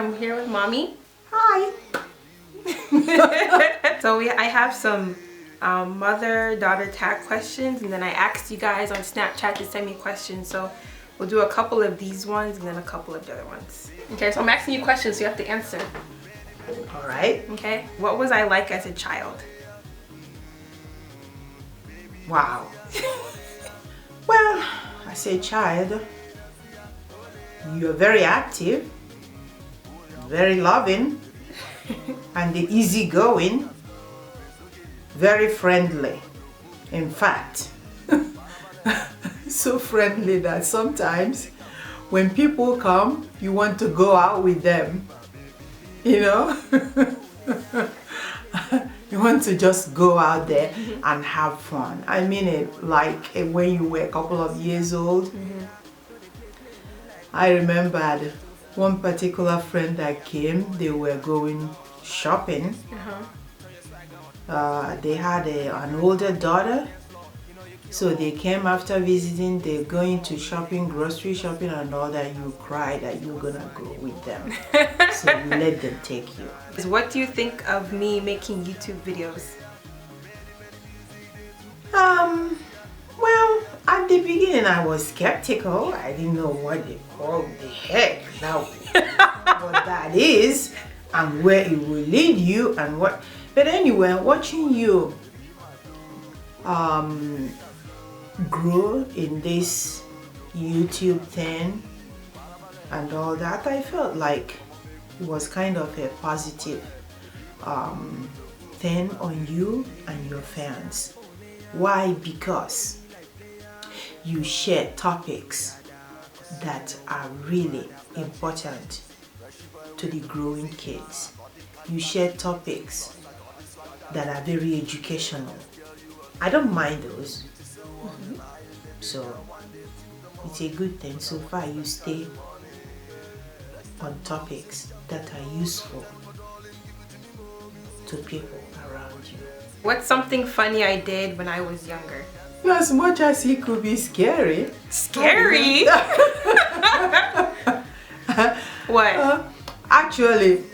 I'm here with Mommy. Hi. So I have some mother-daughter tag questions, and then I asked you guys on Snapchat to send me questions. So we'll do a couple of these ones and then a couple of the other ones. Okay, so I'm asking you questions, so you have to answer. All right. Okay. What was I like as a child? Wow. Well, as a child, you're very active, very loving, and easygoing, very friendly. In fact, so friendly that sometimes when people come, you want to go out with them, you know? You want to just go out there and have fun. I mean it, like when you were a couple of years old. I remembered one particular friend that came, they were going shopping. They had an older daughter, so they came after visiting. They're going to shopping, grocery shopping and all that. You cry that you're gonna go with them. So you let them take you. What do you think of me making YouTube videos? Well, at the beginning I was skeptical. I didn't know what the heck now what that is and where it will lead you and what. But anyway, watching you grow in this YouTube thing and all that, I felt like it was kind of a positive thing on you and your fans. Why? Because you share topics that are really important to the growing kids. You share topics that are very educational. I don't mind those. So it's a good thing. So far you stay on topics that are useful to people around you. What's something funny I did when I was younger? As much as it could be scary. Scary? What? Actually,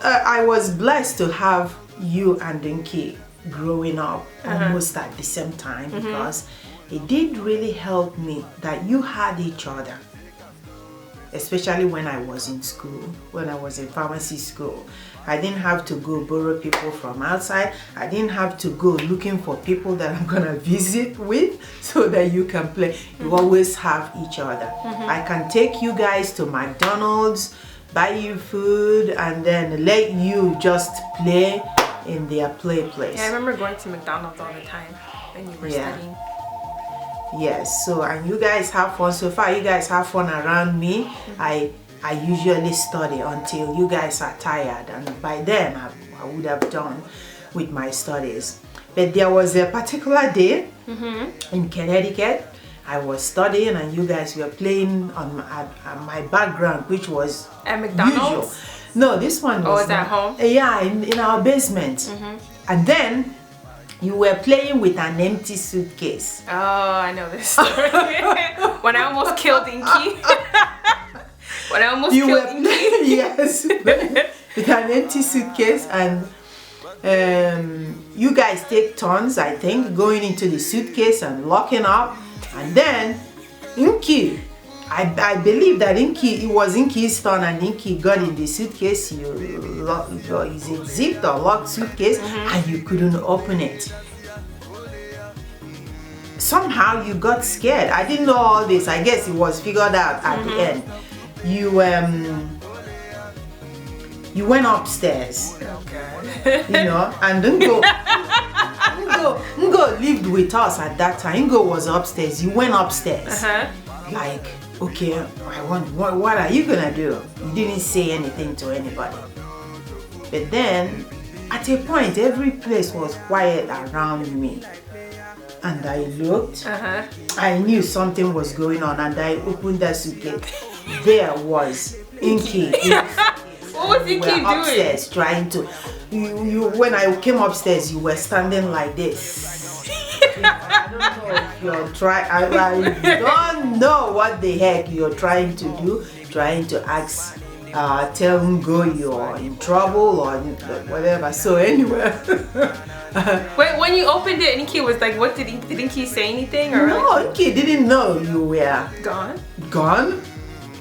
I was blessed to have you and Dinky growing up almost at the same time, because it did really help me that you had each other. Especially when I was in school, when I was in pharmacy school. I didn't have to go borrow people from outside. I didn't have to go looking for people that I'm gonna visit with so that you can play. You always have each other. I can take you guys to McDonald's, buy you food, and then let you just play in their play place. Yeah, I remember going to McDonald's all the time when you were studying. Yes, so and you guys have fun. So far you guys have fun around me. I usually study until you guys are tired, and by then I would have done with my studies. But there was a particular day in Connecticut, I was studying and you guys were playing on my background, which was at McDonald's? usual. No, this one was at home? Yeah, in our basement. And then you were playing with an empty suitcase. Oh, I know this story. When I almost killed Inky. When I almost killed Inky. Yes, with an empty suitcase, and you guys take turns, I think, going into the suitcase and locking up, and then Inky, I believe that Inky, it was Inky's turn, and Inky got in the suitcase. You is it zipped or locked suitcase, and you couldn't open it. Somehow you got scared. I didn't know all this. I guess it was figured out at the end. You went upstairs. Okay. You know, and Ngo lived with us at that time. Ngo was upstairs. You went upstairs. Like, okay, what are you gonna do? You didn't say anything to anybody. But then, at a point, every place was quiet around me. And I looked, I knew something was going on, and I opened that suitcase. There was Inky. What was Inky doing? Upstairs trying to. When I came upstairs, you were standing like this. I don't know if you're trying. I don't know what the heck you're trying to do. Trying to ask tell Ngo you're in trouble or whatever. So anyway. Wait, when you opened it, Inky was like, what did Inky say anything? Or no, Inky didn't know you were gone.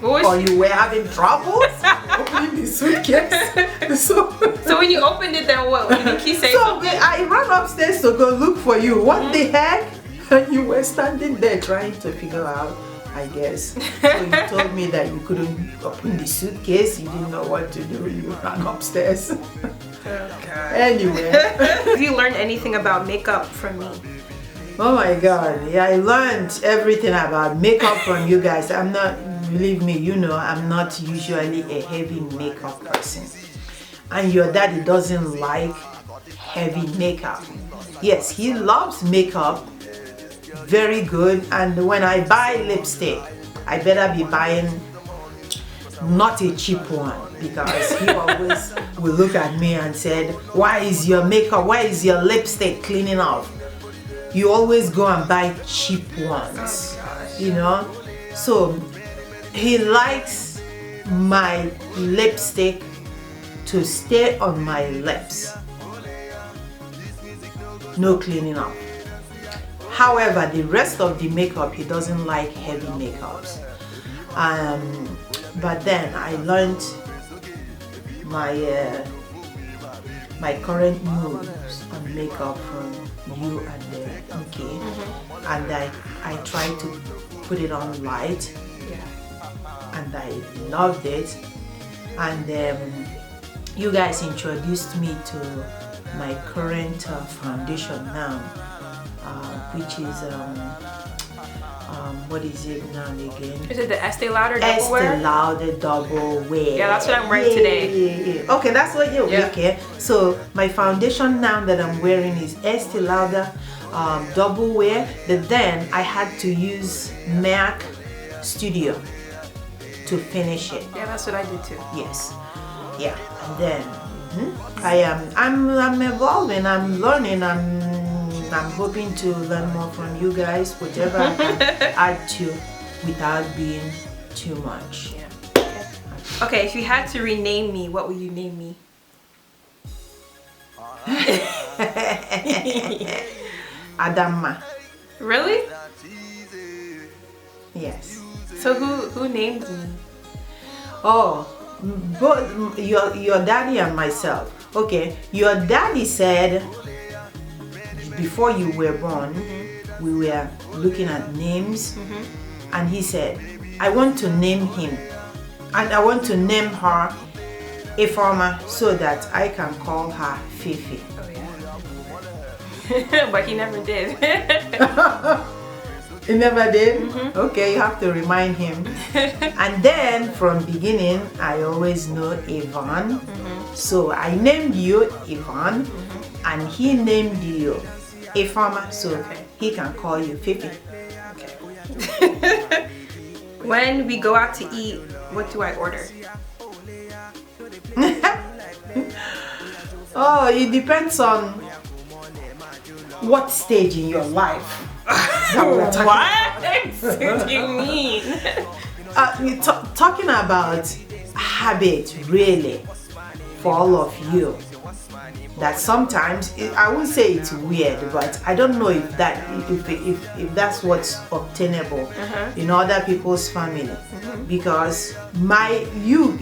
Or you were having trouble opening the suitcase. So when you opened it, then what? Did Inky say something? I ran upstairs to go look for you. What the heck? And you were standing there trying to figure out, I guess. So you told me that you couldn't open the suitcase. You didn't know what to do. You ran upstairs. Okay. Anyway. Have you learned anything about makeup from me? Oh my God. Yeah, I learned everything about makeup from you guys. I'm not, believe me, you know, I'm not usually a heavy makeup person. And your daddy doesn't like heavy makeup. Yes, he loves makeup. Very good. And when I buy lipstick, I better be buying not a cheap one, because he always will look at me and said, why is your makeup, why is your lipstick cleaning off? You always go and buy cheap ones, you know. So he likes my lipstick to stay on my lips, no cleaning up. However, the rest of the makeup, he doesn't like heavy makeups. But then I learned my my current moves on makeup from you and Inky, and I tried to put it on light, and I loved it. And you guys introduced me to my current foundation now, which is what is it now again? Is it the Estee Lauder Double Wear? Estee Lauder Double Wear. Yeah, that's what I'm wearing today. Yeah. Okay, that's what you're wearing. So my foundation now that I'm wearing is Estee Lauder Double Wear. But then I had to use MAC Studio to finish it. Yeah, that's what I did too. Yes. Yeah. And then I'm evolving. I'm learning. I'm hoping to learn more from you guys, whatever I can add to without being too much. Yeah. Okay, if you had to rename me, what would you name me? Adama. Really? Yes. So who named me? Oh, both your daddy and myself. Okay, your daddy said, before you were born, we were looking at names, and he said, I want to name him, and I want to name her Ifyvonne so that I can call her Fifi. Oh yeah. But he never did. He never did? Okay, you have to remind him. And then from beginning, I always know Yvonne. So I named you Yvonne, and he named you Ifyvonne, so he can call you Fifi. Okay. When we go out to eat, what do I order? Oh, it depends on what stage in your life. What do you mean? Talking about habit, really, for all of you. That sometimes, I won't say it's weird, but I don't know if if that's what's obtainable in other people's family, because you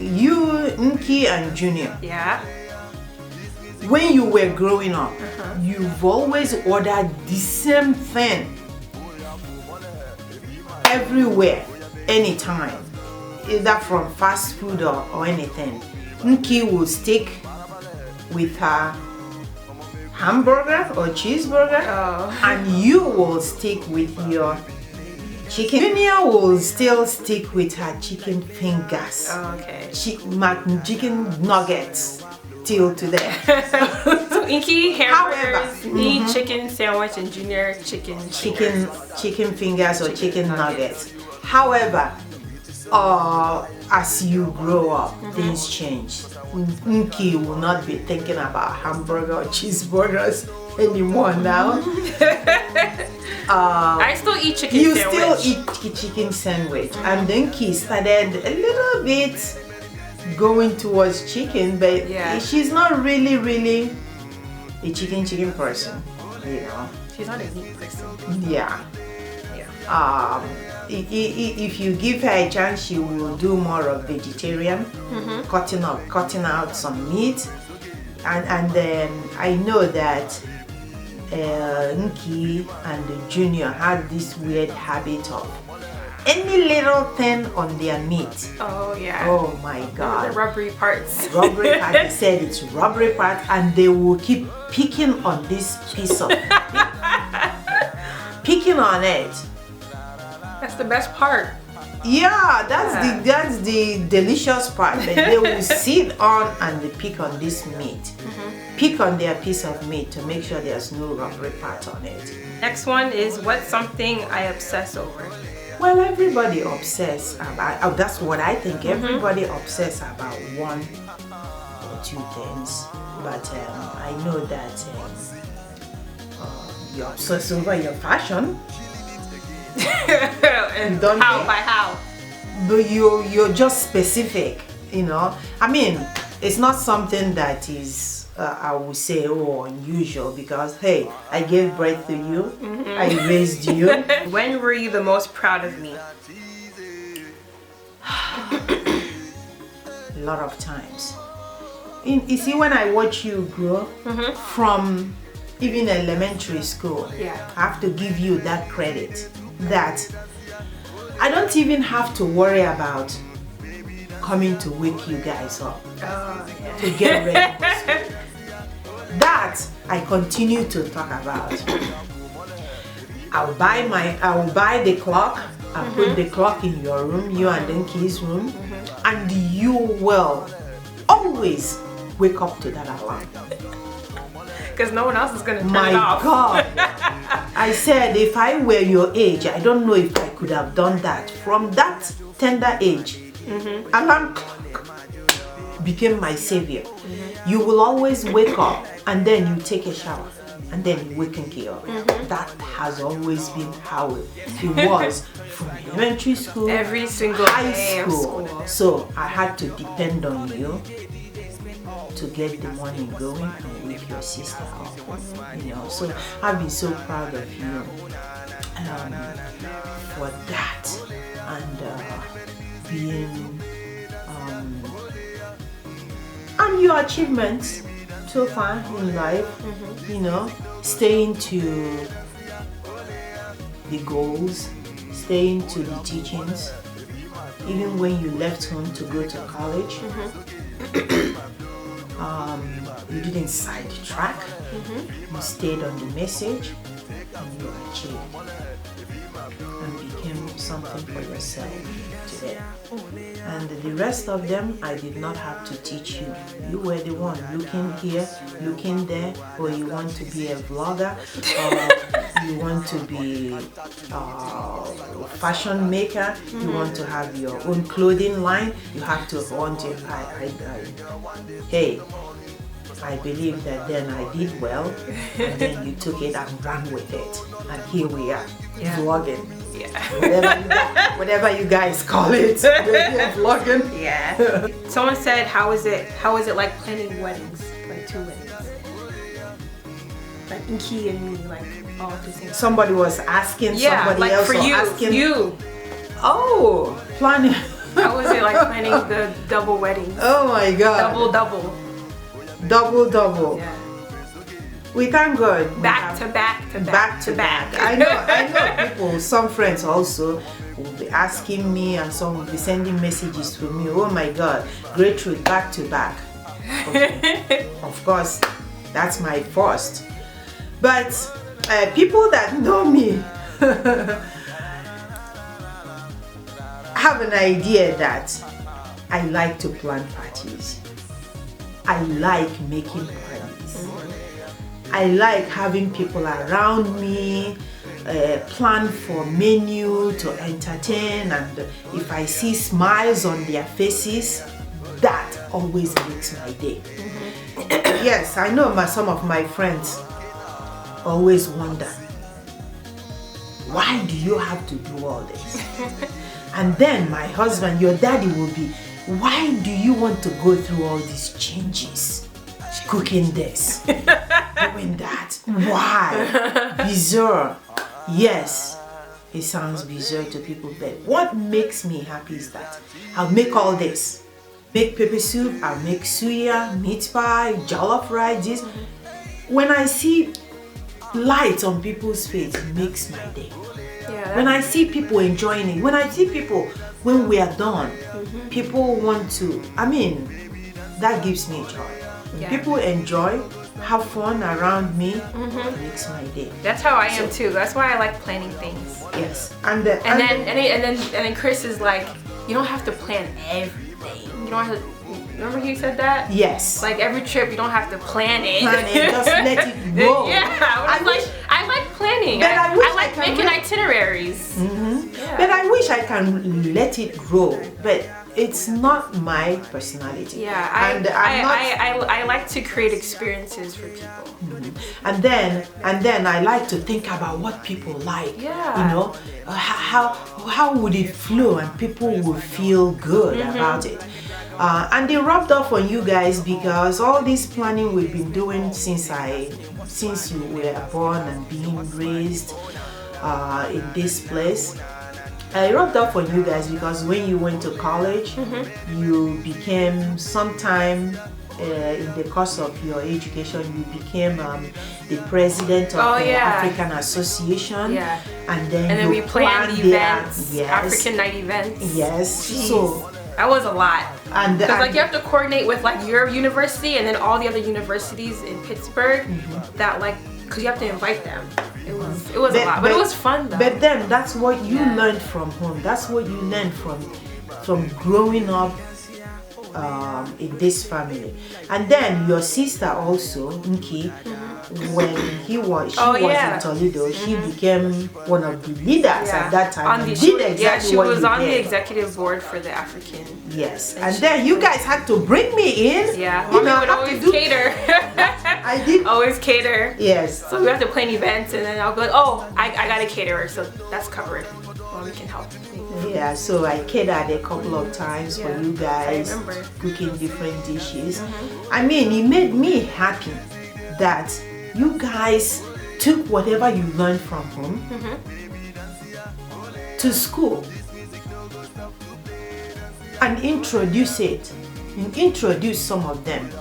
Inky and Junior, when you were growing up, you've always ordered the same thing everywhere, anytime, either from fast food or anything. Inky will stick with her hamburger or cheeseburger, and you will stick with your chicken. Junior will still stick with her chicken fingers. Chicken nuggets till today. So Inky hamburgers, me chicken sandwich, and Junior chicken fingers or chicken nuggets. However, as you grow up, things change. Inky will not be thinking about hamburger or cheeseburgers anymore now. I still eat chicken sandwich. You still eat chicken sandwich. And Inky started a little bit going towards chicken, but Yeah. she's not really a chicken person, you know. She's not a meat person. Yeah. Yeah. If you give her a chance, she will do more of vegetarian, cutting out some meat, and then I know that Nki and the Junior had this weird habit of any little thing on their meat. Oh yeah. Oh my God. The rubbery parts. Rubbery part. They said it's rubbery part, and they will keep picking on this piece of picking on it. That's the best part. Yeah, that's the delicious part. But they will sit on and they pick on this meat, pick on their piece of meat to make sure there's no rubbery part on it. Next one is, what's something I obsess over? Well, everybody obsess about. That's what I think. Everybody obsess about one or two things. But I know that you obsess over your fashion. And Don't how? you? By how? But you're just specific, you know. I mean, it's not something that is I would say unusual, because hey, I gave birth to you, I raised you. When were you the most proud of me? A lot of times. You see, when I watch you grow from even elementary school, Yeah. I have to give you that credit, that I don't even have to worry about coming to wake you guys up to get ready for school. That I continue to talk about. I will buy the clock. I'll put the clock in your room, you and Denki's room, and you will always wake up to that alarm. Because no one else is going to turn My it off. God. I said, if I were your age, I don't know if I could have done that. From that tender age, alarm clock became my savior. You will always wake up and then you take a shower and then you wake and up. That has always been how it was from elementary school, Every single high day of school. school. So I had to depend on you to get the morning going and wake your sister up. You know, so I've been so proud of you for that, and being and your achievements so far in life. You know, staying to the goals, staying to the teachings, even when you left home to go to college. You didn't sidetrack. You stayed on the message, and you achieved and became something for yourself today. And the rest of them, I did not have to teach you. You were the one looking here, looking there, or you want to be a vlogger, or you want to be a fashion maker, you want to have your own clothing line, you have to want to, hey, I believe that then I did well, and then you took it and ran with it, and here we are, vlogging. Yeah. Whatever you guys call it, we're here vlogging. Yeah. Someone said, how is it like planning weddings, like 2 weddings? Like Inky and me, like all at the same time. Somebody was asking somebody like else for you, asking you. Oh, planning. How was it like planning the double weddings? Oh my God. Double. Yeah. We thank God. Back to back. I know people, some friends also will be asking me, and some will be sending messages to me. Oh my God, great truth, back to back. Okay. Of course, that's my first. But people that know me have an idea that I like to plan parties. I like making parties. I like having people around me, plan for menu to entertain, and if I see smiles on their faces, that always makes my day. Yes, I know some of my friends always wonder, why do you have to do all this? And then my husband, your daddy will be why do you want to go through all these changes? Cooking this, doing that. Why? Bizarre. Yes, it sounds bizarre to people, but what makes me happy is that I'll make all this. Make pepper soup, I'll make suya, meat pie, jollof rice, this. When I see light on people's face, it makes my day. Yeah, when I see people enjoying it, when I see people, when we are done, people want to, that gives me joy. Yeah. People enjoy, have fun around me, it makes my day. That's how I am too. That's why I like planning things. Yes. And then Chris is like, you don't have to plan everything. You don't have to. Remember he said that? Yes. Like every trip, you don't have to plan it. Just let it go. Yeah. I like planning. I like making itineraries. Yeah. But I wish I can let it grow. But it's not my personality. Yeah, I like to create experiences for people. And then I like to think about what people like. Yeah. You know, how would it flow and people will feel good about it. And they rubbed off on you guys because all this planning we've been doing since you were born and being raised in this place. I rubbed off on you guys because when you went to college, you became sometime in the course of your education, you became the president of the African Association. Yeah. And then we planned events, African night events. Yes. Jeez. So that was a lot. And because like you have to coordinate with like your university and then all the other universities in Pittsburgh that like, because you have to invite them. It was a lot, but it was fun though. But then that's what you learned from home. That's what you learned from growing up in this family. And then your sister also, Nki, when she was in Toledo, she became one of the leaders at that time. She was on the executive board for the African. Yes, and then you guys had to bring me in. Yeah, Mommy would always cater. I did always cater. Yes. So we have to plan events, and then I'll go like, oh, I got a caterer, so that's covered. Mommy can help. Yeah, so I catered a couple of times for you guys, cooking different dishes. It made me happy that you guys took whatever you learned from home to school and introduce some of them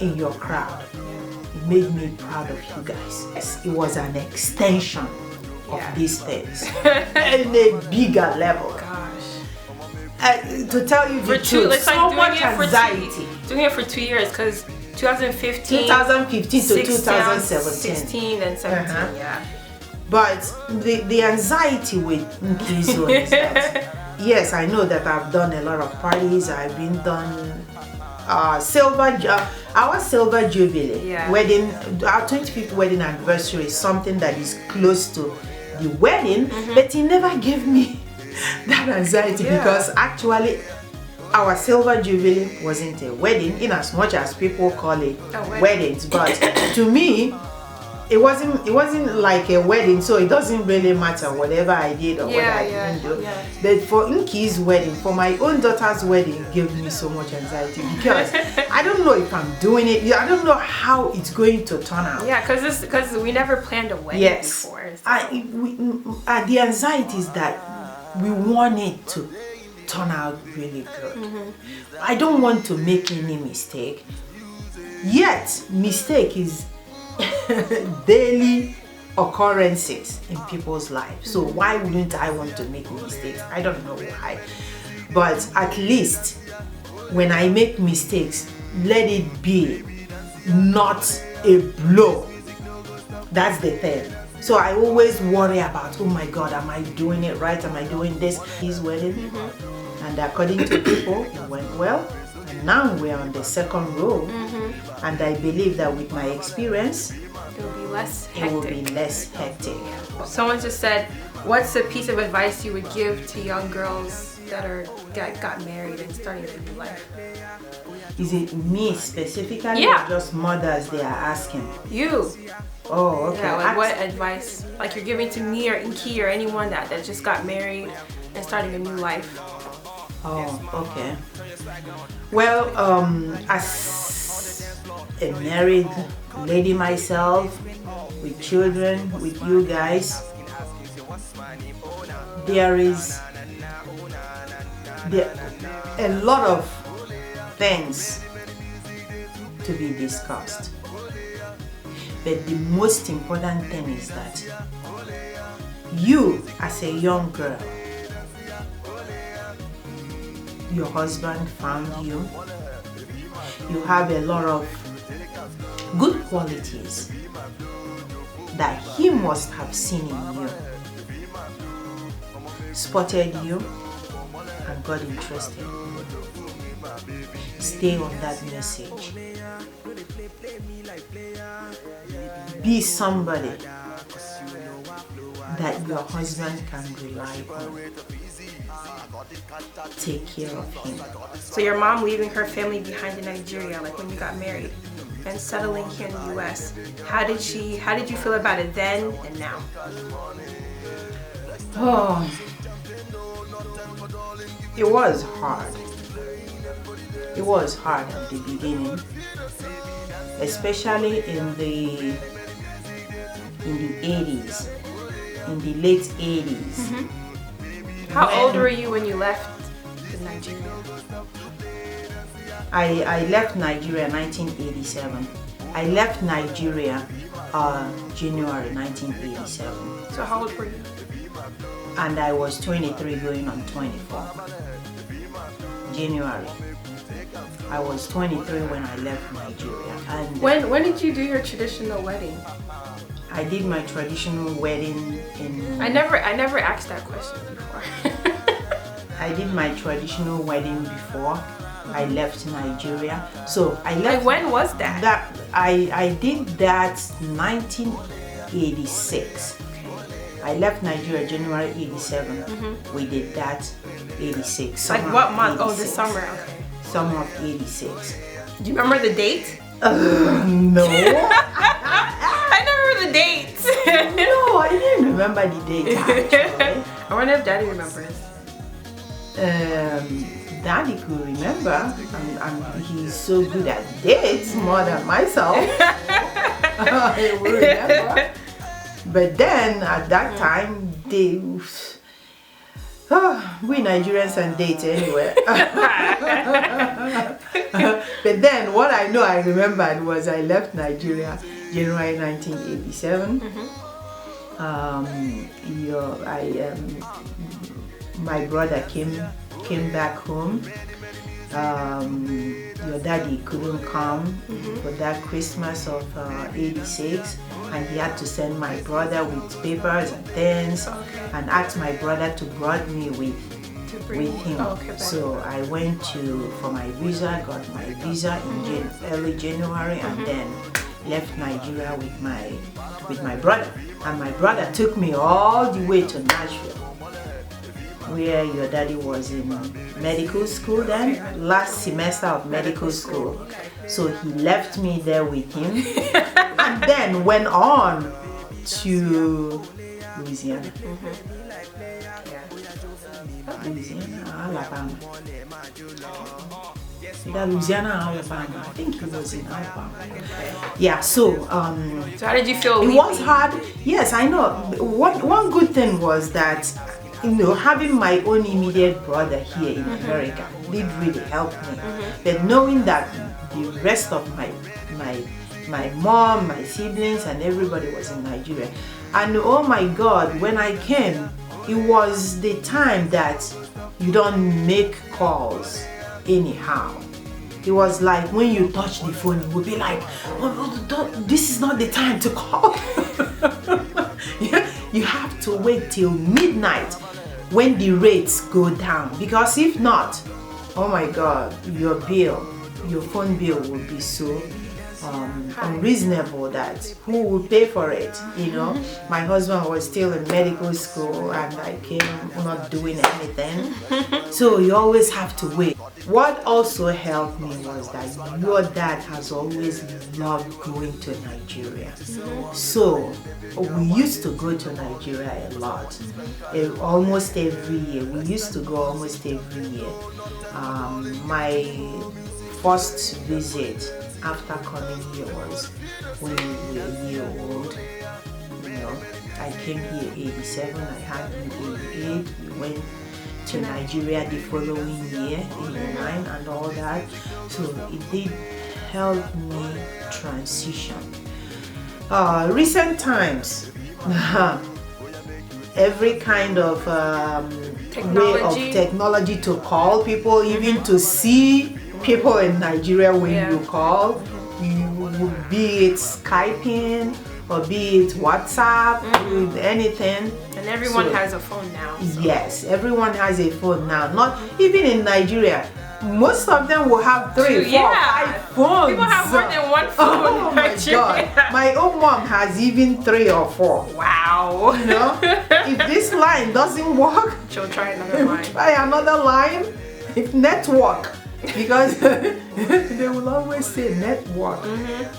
in your crowd. It made me proud of you guys. Yes, it was an extension of these things in a bigger level. To tell you the truth, so much anxiety. Doing it for 2 years because 2015 to 2017. 16 and 17, But the anxiety with Nkizo is that, yes, I know that I've done a lot of parties. I've been done our silver jubilee wedding, our 25th wedding anniversary is something that is close to the wedding, but he never gave me that anxiety because actually our silver jubilee wasn't a wedding in as much as people call it weddings, but to me it wasn't like a wedding, so it doesn't really matter whatever I did or what I didn't do. But for Nki's wedding, for my own daughter's wedding, it gave me so much anxiety because I don't know if I'm doing it. I don't know how it's going to turn out. Yeah, because we never planned a wedding before. So. The anxiety is that we want it to turn out really good. I don't want to make any mistake. Yet, mistake is daily occurrences in people's lives. So why wouldn't I want to make mistakes? I don't know why. But at least when I make mistakes, let it be not a blow. That's the thing. So I always worry about, oh my God, am I doing it right? Am I doing this? His wedding. And according to people, it went well. And now we're on the second row. And I believe that with my experience, it will be less hectic. Someone just said, what's a piece of advice you would give to young girls that got married and starting a new life? Is it me specifically or just mothers they are asking? You. Oh, okay. Yeah, like what advice like you're giving to me or Inky or anyone that just got married and starting a new life? Oh, okay. Well, as a married lady myself, with children, with you guys, there is a lot of things to be discussed. But the most important thing is that you, as a young girl, your husband found you. You have a lot of good qualities that he must have seen in you, spotted you, and got interested in you. Stay on that message. Be somebody that your husband can rely on. Take care of him. So your mom leaving her family behind in Nigeria, like when you got married, and settling here in the US, how did you feel about it then and now? Oh, it was hard. It was hard at the beginning, especially in the 80s, in the late 80s. Mm-hmm. How old were you when you left Nigeria? I left Nigeria in 1987. I left Nigeria January 1987. So how old were you? And I was 23 going on 24. January. I was 23 when I left Nigeria. And when did you do your traditional wedding? I did my traditional wedding in... I never asked that question before. I did my traditional wedding before I left Nigeria. So I left... Like when was that? I did that 1986. I left Nigeria January 87. Mm-hmm. We did that 86. Like what month? 86. Oh, this summer. Okay. Summer of 86. Do you remember the date? No. I never remember the date. No, I didn't remember the date actually. I wonder if Daddy remembers. Daddy could remember. He's so good at dates more than myself. He will remember. But then at that time, we Nigerians and date anyway. But then what I know I remembered was I left Nigeria January 1987. Mm-hmm. My brother came back home. Your daddy couldn't come for that Christmas of 86, and he had to send my brother with papers and things, and asked my brother to bring me with him. So I went for my visa, got my visa in early January, and then left Nigeria with my brother. And my brother took me all the way to Nashville, where your daddy was in medical school then, last semester of medical school. So he left me there with him and then went on to Louisiana. Louisiana, Alabama. Either Louisiana or Alabama. I think he was in Alabama. Yeah, so so how did you feel? It was hard. Yes, I know. One good thing was that, having my own immediate brother here in America did really help me. But knowing that the rest of my mom, my siblings, and everybody was in Nigeria, and oh my God, when I came, it was the time that you don't make calls anyhow. It was like when you touch the phone, it would be like, this is not the time to call. You have to wait till midnight when the rates go down, because if not, oh my God, your phone bill will be so unreasonable that who would pay for it, you know. My husband was still in medical school and I came not doing anything, so you always have to wait. What also helped me was that your dad has always loved going to Nigeria, so we used to go to Nigeria a lot, almost every year. We used to go almost every year. My first visit after coming here was when we were a year old. You know, I came here 87, I had you 88. We went to Nigeria the following year, 89, and all that. So it did help me transition. Recent times, every kind of way of technology to call people, even to see people in Nigeria when you call, be it Skyping or be it WhatsApp, with anything. And everyone has a phone now. So. Yes, everyone has a phone now. Not even in Nigeria. Most of them will have 3, 4, 5 phones. People have more than one phone. Oh my God. My own mom has even 3 or 4. Wow. You know, if this line doesn't work, she'll try another line. Try another line. If network, because they will always say network.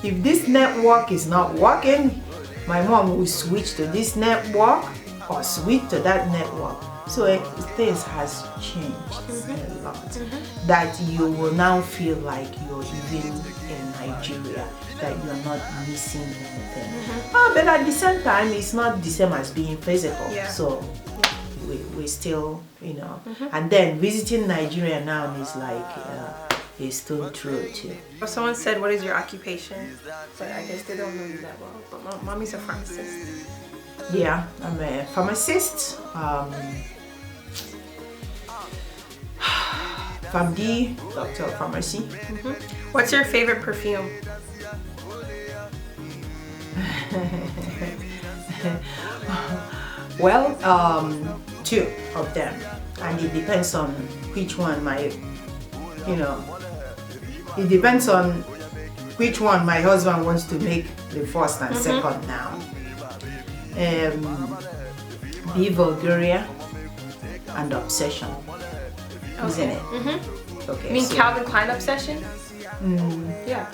If this network is not working, my mom will switch to this network or switch to that network. So things has changed a lot. That you will now feel like you're even in Nigeria, that you're not missing anything. But at the same time, it's not the same as being physical. So we still, you know. And then visiting Nigeria now is like a stone throw too. Someone said, "What is your occupation?" But I guess they don't know you that well. But mommy's a pharmacist. Yeah, I'm a pharmacist. PharmD, doctor of pharmacy. What's your favorite perfume? Well, 2 of them, and it depends on which one it depends on which one my husband wants to make the first and second now. Be Bulgaria and Obsession. Isn't it? Okay. You mean Calvin Klein Obsession? Yeah.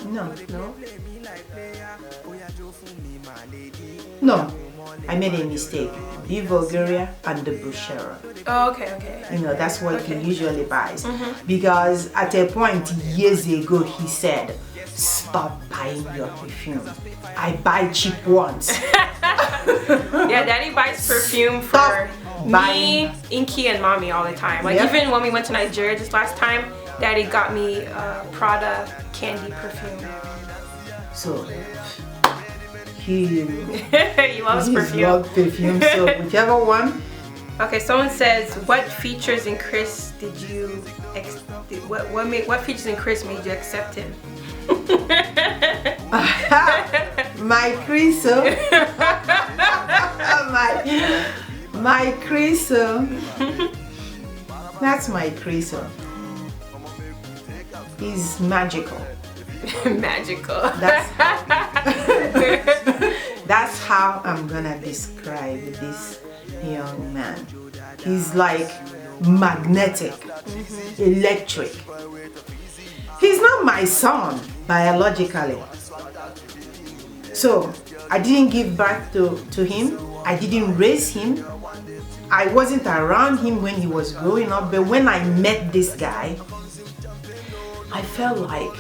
No, I made a mistake. Be Bulgaria and the Bruschera. Oh, okay. You know, that's what he usually buys. Because at a point years ago he said, "Stop buying your perfume. I buy cheap ones." Yeah, Daddy buys perfume for me, Inky, and Mommy all the time. Like even when we went to Nigeria this last time, Daddy got me Prada candy perfume. So he loves perfume. Loves perfume. So whichever one. Okay, someone says, what features in Chris did you what features in Chris made you accept him? My Chris, my Chris, that's my Chris. He's magical. Magical. That's how I'm gonna describe this young man. He's like magnetic, electric. He's not my son biologically, so I didn't give birth to him. I didn't raise him. I wasn't around him when he was growing up, but when I met this guy, I felt like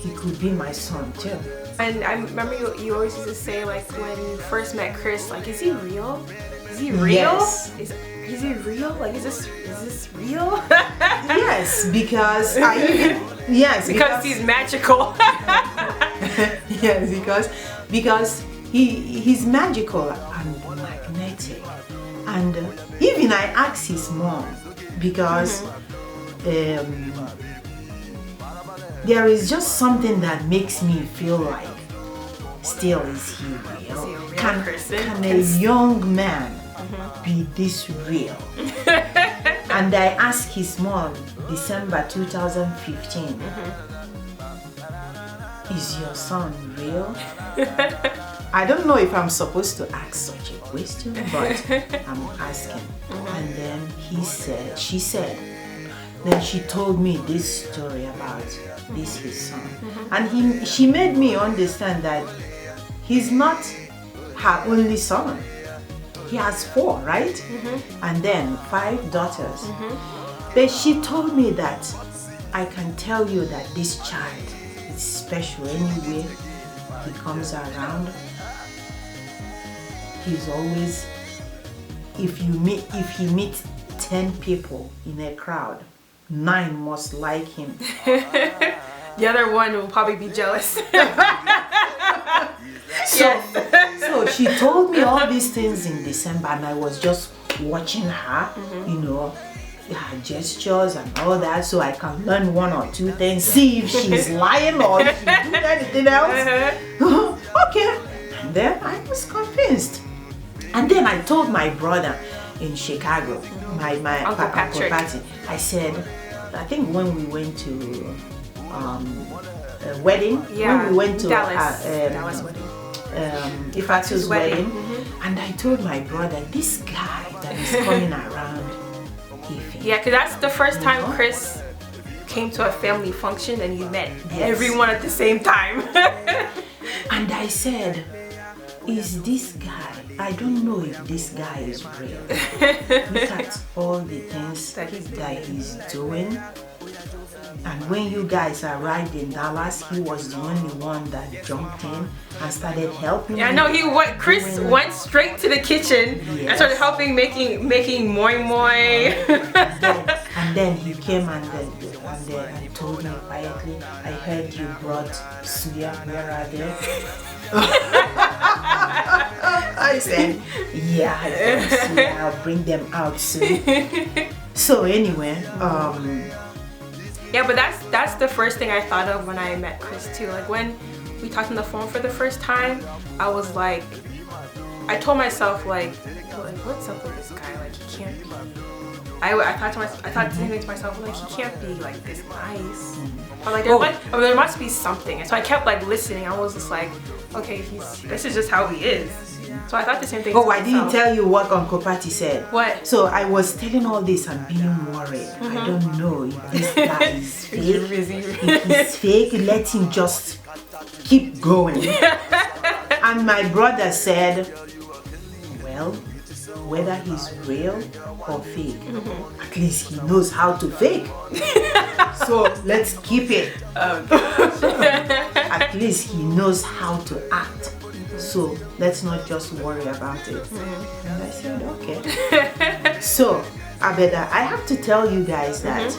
he could be my son too. And I remember you always used to say, like, when you first met Chris, like, is he real? Is he real? Yes. Is he real? Like, is this real? Yes, because because he's magical. Yes, because he's magical and magnetic. And even I asked his mom, because there is just something that makes me feel like, still, is he real? Can a young man be this real? And I asked his mom, December 2015. is your son real? I don't know if I'm supposed to ask such a question, but I'm asking. And then she said, then she told me this story about this his son. And she made me understand that he's not her only son. He has 4, right? And then 5 daughters. But she told me that I can tell you that this child is special anyway he comes around. He's always, if he meets 10 people in a crowd, 9 must like him. The other one will probably be jealous. So she told me all these things in December, and I was just watching her, you know, her gestures and all that, so I can learn 1 or 2 things, see if she's lying or if she's doing anything else. Okay. And then I was convinced. And then I told my brother in Chicago, my Uncle Patty, I said, I think when we went to a wedding, when we went to Dallas wedding. Ify's wedding, and I told my brother, this guy that is coming around Ify. Yeah, because that's the first time Chris came to a family function and you met everyone at the same time. And I said, is this guy, I don't know if this guy is real. Look at all the things that he's doing. And when you guys arrived in Dallas, he was the only one that jumped in and started helping. Yeah, no, Chris went straight to the kitchen and started helping making moi moi. And then he came and told me quietly, I heard you brought suya, where are they? I said, yeah, I'll bring them out soon. So anyway, yeah, but that's the first thing I thought of when I met Chris too. Like when we talked on the phone for the first time, I was like, I told myself like what's up with this guy? Like he can't be. I thought to myself like he can't be like this nice. But like there must be something. And so I kept like listening. I was just like, okay, this is just how he is. So I thought the same thing. Oh, I didn't tell you what Uncle Patty said. What? So I was telling all this and being worried. I don't know if this guy is fake. If he's fake, let him just keep going. And my brother said, well, whether he's real or fake, at least he knows how to fake. So let's keep it. At least he knows how to act. So let's not just worry about it. And I said, okay. So, Abeda, I have to tell you guys that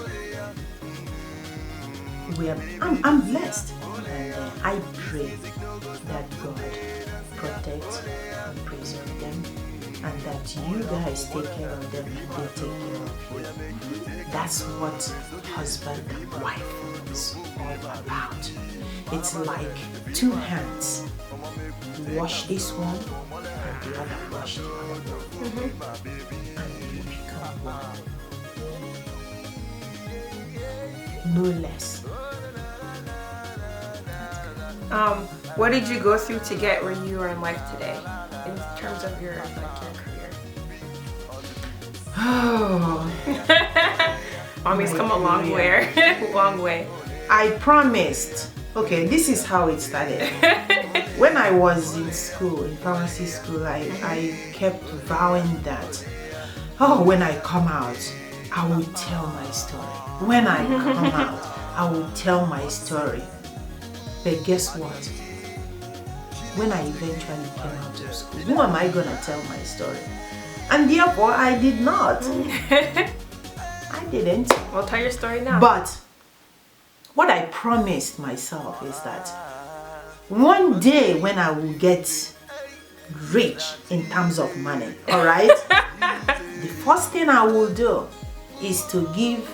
I'm blessed. And I pray that God protect and preserve them, and that you guys take care of them and they take care of you. That's what husband and wife is all about. It's like 2 hands. Wash this one and the other wash the other one. And you become one. No less. What did you go through to get where you are in life today in terms of your career? Oh. Mommy's come a long way. Long way. I promised. Okay, this is how it started. When I was in school, in pharmacy school, I kept vowing that, when I come out, I will tell my story. When I come out, I will tell my story. But guess what? When I eventually came out of school, who am I gonna tell my story? And therefore, I did not. I didn't. Well, tell your story now. But what I promised myself is that one day when I will get rich in terms of money, all right? The first thing I will do is to give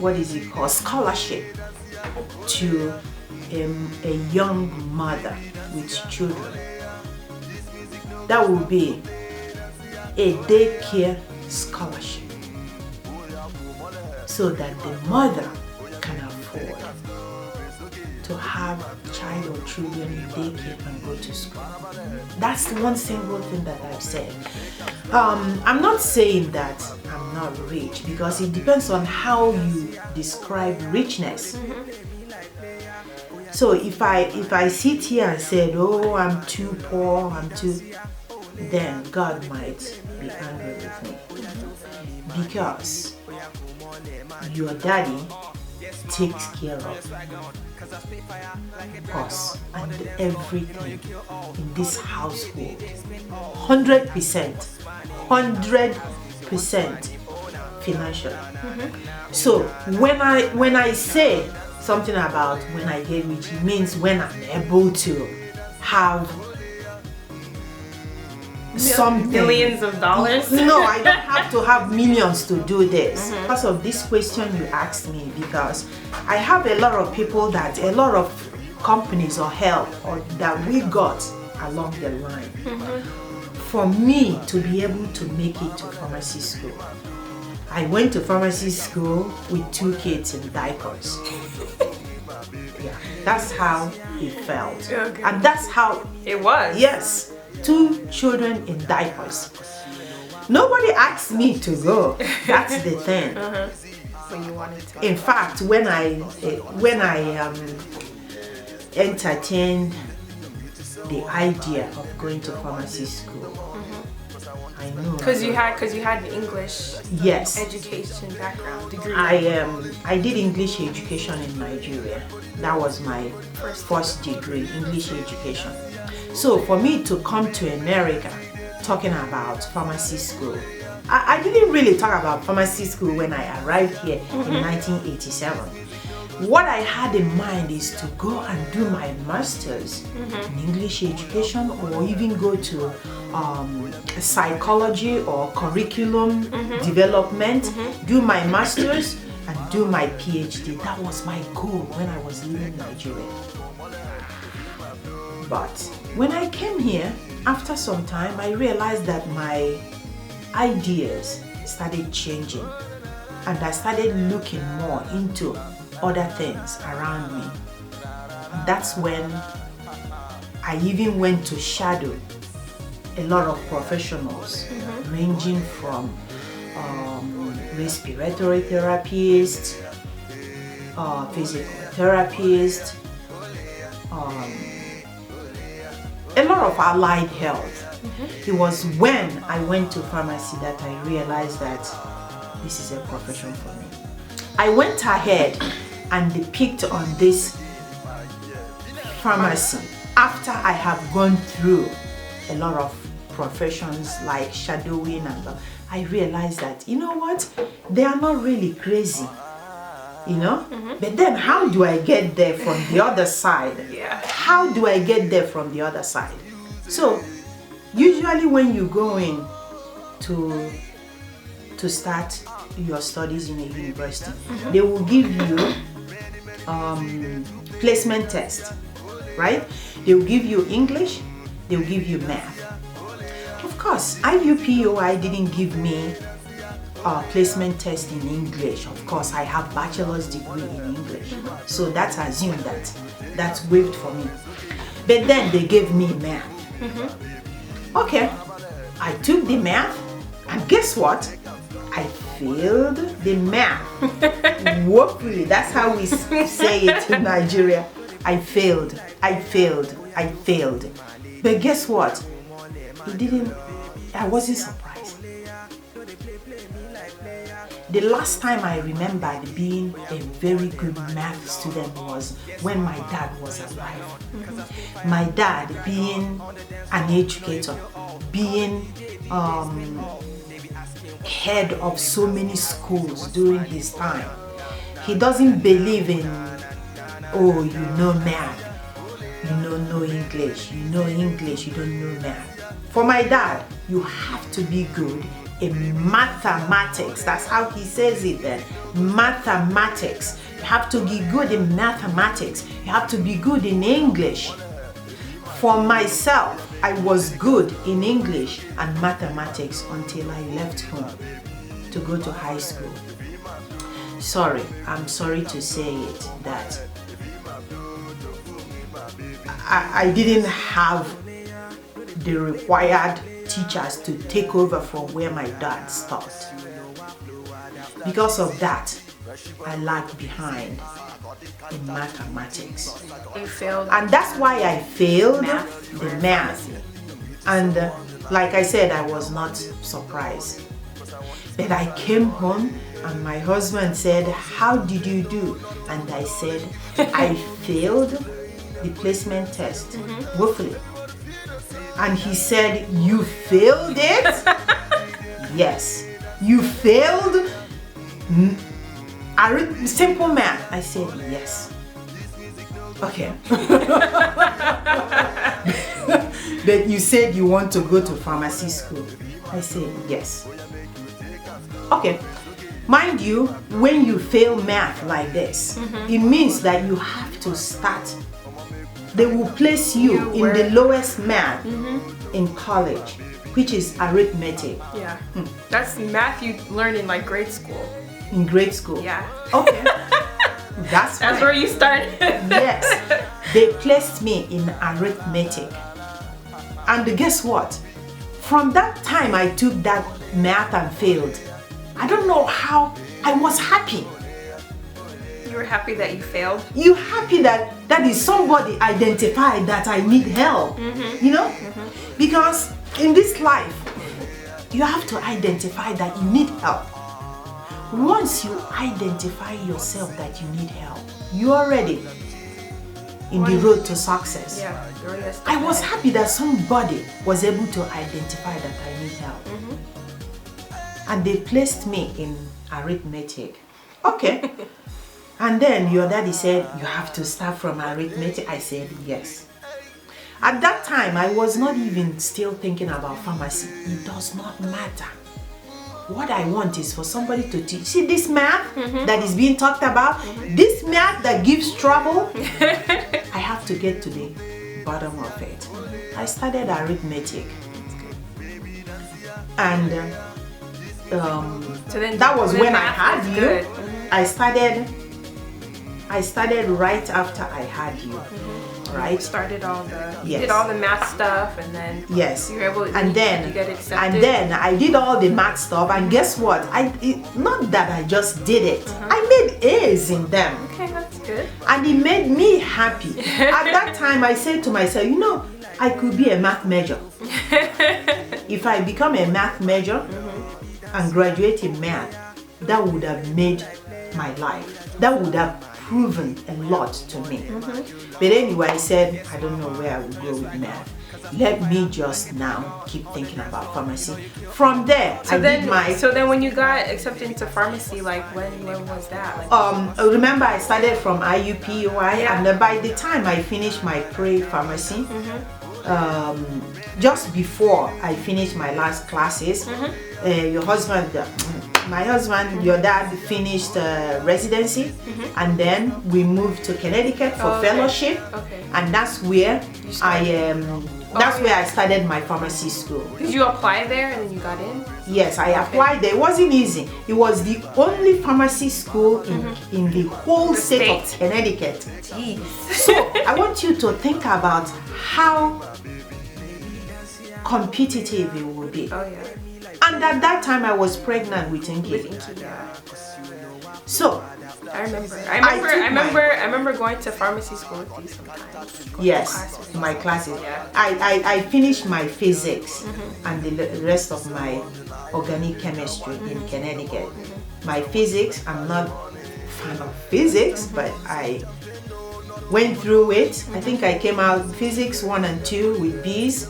what is it called, scholarship to a young mother with children. That will be a daycare scholarship. so that the mother can afford to have child or children in daycare and go to school. That's one single thing that I've said. I'm not saying that I'm not rich, because it depends on how you describe richness. So if I sit here and said, oh, I'm too poor, then God might be angry with me, because your daddy takes care of us and everything in this household 100% financially. So when I say something about when I get rich, it means when I'm able to have something. Millions of dollars? No, I don't have to have millions to do this. Because of this question you asked me, because I have a lot of people that, a lot of companies or help or that we got along the line. For me to be able to make it to pharmacy school, I went to pharmacy school with 2 kids in diapers. Yeah, that's how it felt. Okay. And that's how It was? Yes, 2 children in diapers. Nobody asked me to go. That's the thing. When you wanted to. In fact, when I entertained the idea of going to pharmacy school, I know. Because you had the English Yes. education background degree. I did English education in Nigeria. That was my first degree, English education. So for me to come to America talking about pharmacy school, I didn't really talk about pharmacy school when I arrived here in 1987. What I had in mind is to go and do my master's in English education, or even go to psychology or curriculum development, do my master's and do my PhD. That was my goal when I was leaving Nigeria. But when I came here, after some time, I realized that my ideas started changing, and I started looking more into other things around me. That's when I even went to shadow a lot of professionals, ranging from respiratory therapists, physical therapists, a lot of allied health. It was when I went to pharmacy that I realized that this is a profession for me. I went ahead and picked on this pharmacy after I have gone through a lot of professions like shadowing, and I realized that, you know what, they are not really crazy, you know. But then how do I get there from the other side? How do I get there from the other side? So usually when you go in to start your studies in a university, they will give you placement test, right? They will give you English, they will give you math. Of course, IUPUI didn't give me a placement test in English. Of course, I have bachelor's degree in English, so that's assumed that's waived for me. But then they gave me math. Okay, I took the math, and guess what? I failed the math. Woefully, that's how we say it in Nigeria. I failed. But guess what? I wasn't surprised. The last time I remembered being a very good math student was when my dad was alive. My dad, being an educator, being head of so many schools during his time, he doesn't believe in, oh, you know math, you don't know English, you know English, you don't know math. For my dad, you have to be good in mathematics. That's how he says it then. Mathematics. You have to be good in mathematics. You have to be good in English. For myself, I was good in English and mathematics until I left home to go to high school. I'm sorry to say it, that I didn't have the required teachers to take over from where my dad stopped. Because of that, I lagged behind in mathematics. You failed. And that's why I failed the or math. And like I said, I was not surprised. But I came home and my husband said, "How did you do?" And I said, "I failed the placement test, woefully." And he said, "You failed it?" "Yes." "You failed simple math?" I said, "Yes." "Okay." "But you said you want to go to pharmacy school." I said, "Yes." "Okay." Mind you, when you fail math like this, it means that you have to start. They will place you in the lowest math in college, which is arithmetic. Yeah. That's math you learn in like grade school. In grade school? Yeah. Okay. That's where you started. Yes. They placed me in arithmetic. And guess what? From that time I took that math and failed. I don't know how. I was happy. You were happy that you failed? You're happy that is somebody identified that I need help. You know? Because in this life, you have to identify that you need help. Once you identify yourself that you need help, you are ready in the road to success. Yeah, I was happy that somebody was able to identify that I need help. And they placed me in arithmetic. Okay. And then your daddy said, "You have to start from arithmetic." I said, "Yes." At that time, I was not even still thinking about pharmacy. It does not matter. What I want is for somebody to teach. See this math that is being talked about? This math that gives trouble? I have to get to the bottom of it. I started arithmetic. And so then that was when I had you. Good. I started right after I had you. Right? Started all the you did all the math stuff, and then you were able to get accepted. And then I did all the math stuff, and guess what? Not that I just did it. I made A's in them. Okay, that's good. And it made me happy. At that time I said to myself, you know, I could be a math major. If I become a math major and graduate in math, that would have made my life. That would have proven a lot to me. But anyway, I said, I don't know where I will go with math. Let me just now keep thinking about pharmacy. From there, So then when you got accepted into pharmacy, like when was that? Like, remember I started from IfyYvonne, and then by the time I finished my pre-pharmacy, just before I finished my last classes, my husband, your dad finished residency, and then we moved to Connecticut for fellowship, and that's where where I started my pharmacy school. Did you apply there and then you got in? Yes, I applied there. It wasn't easy. It was the only pharmacy school in the whole state of Connecticut. Jeez. So I want you to think about how competitive it will be. Oh yeah. And at that time I was pregnant with Inky. So I remember going to pharmacy school with you sometimes. Yes, my classes. Yeah. I finished my physics and the rest of my organic chemistry in Connecticut. My physics, I'm not a fan of physics, but I went through it. I think I came out physics 1 and 2 with B's,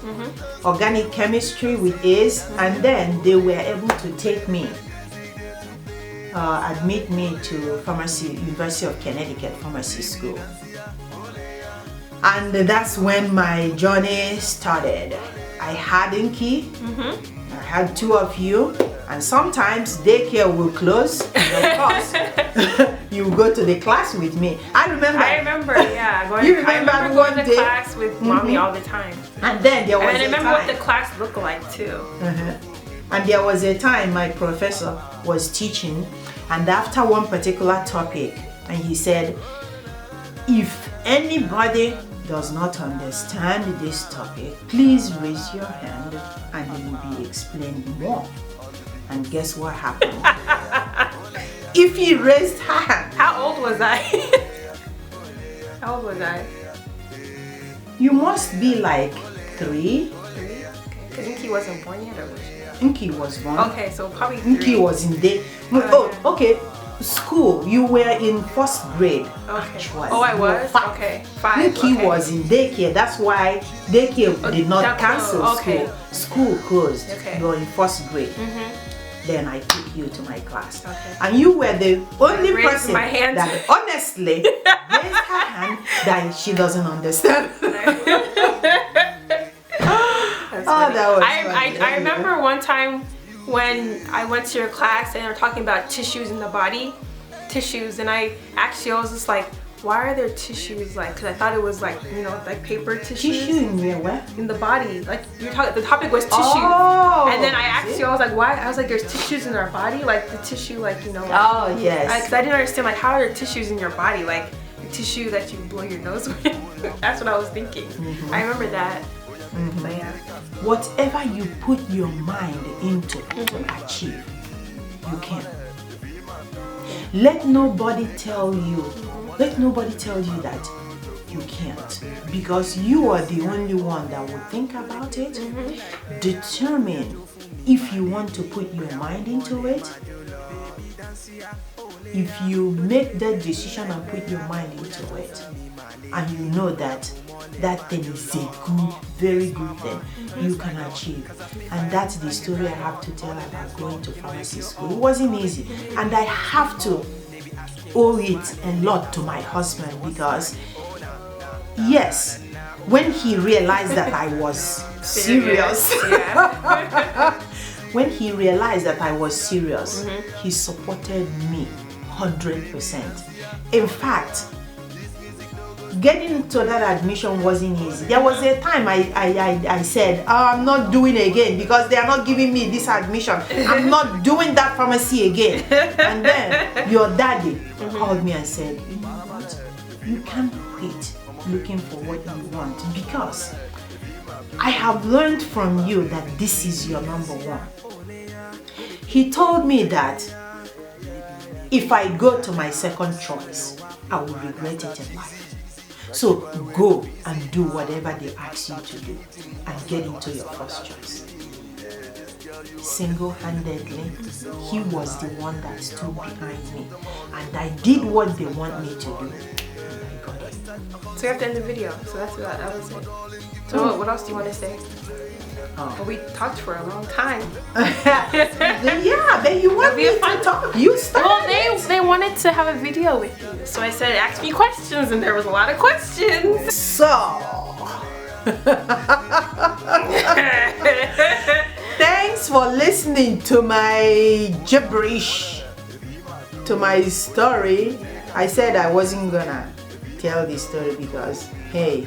organic chemistry with A's, and then they were able to take me, admit me to University of Connecticut Pharmacy School. And that's when my journey started. I had Inky, I had 2 of you, and sometimes daycare will close, and of course you go to the class with me. I remember, yeah. Going to class with mommy all the time. And then there was I remember what the class looked like too. And there was a time my professor was teaching And after one particular topic, and he said, if anybody does not understand this topic, please raise your hand and it will be explained more. And guess what happened? Ify raised her hand. How old was I? How old was I? You must be like 3. Because Inky wasn't born yet, or was she? Inky was born. Okay, so probably 3. Inky was in day. Oh, okay. School. You were in 1st grade. Okay. Actually. Oh, I was? 5. Okay. 5. Inky Okay. was in daycare. That's why daycare did not that cancel closed. Okay. School closed. Okay. You were in 1st grade. Then I took you to my class. Okay. And you were the only person my hand. that honestly raised her hand that she doesn't understand. That was funny. I remember one time when I went to your class and they were talking about tissues in the body. Tissues, and I was just like, why are there tissues, like, because I thought it was like, you know, like paper tissues. Tissue in where? In the body. Like, you're talking, the topic was tissue. Oh, and then I asked you, I was like, why? I was like, there's tissues in our body? Like the tissue, like, you know. Like, oh, yes. because I didn't understand, like, how are there tissues in your body? Like, the tissue that you blow your nose with. That's what I was thinking. I remember that. But yeah. Whatever you put your mind into to achieve, you can. Let nobody tell you that you can't, because you are the only one that will think about it, determine if you want to put your mind into it. If you make that decision and put your mind into it, and you know that that thing is a good, very good thing, you can achieve. And that's the story I have to tell about going to pharmacy school. It wasn't easy, and I have to owe it a lot to my husband, because yes, when he realized that I was serious, when he realized that I was serious, he supported me 100%. In fact, getting into that admission wasn't easy. There was a time I said, oh, I'm not doing it again because they are not giving me this admission. I'm not doing that pharmacy again. And then your daddy called me and said, you know what? You can't quit looking for what you want, because I have learned from you that this is your number one. He told me that if I go to my second choice, I will regret it in life. So go and do whatever they ask you to do and get into your first choice. Single-handedly, he was the one that stood behind me, and I did what they want me to do, and I got it. So you have to end the video. So that was it. So what else do you want to say? Well, we talked for a long time. Yeah, but you want me to talk. You started. Well, they wanted to have a video with you, so I said, ask me questions, and there was a lot of questions. So, thanks for listening to my gibberish, to my story. I said I wasn't gonna tell this story because, hey,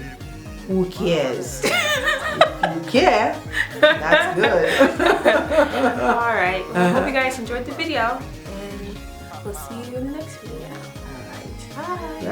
who cares? If you care, that's good. Alright, well, I hope you guys enjoyed the video, and we'll see you in the next video. Alright, bye.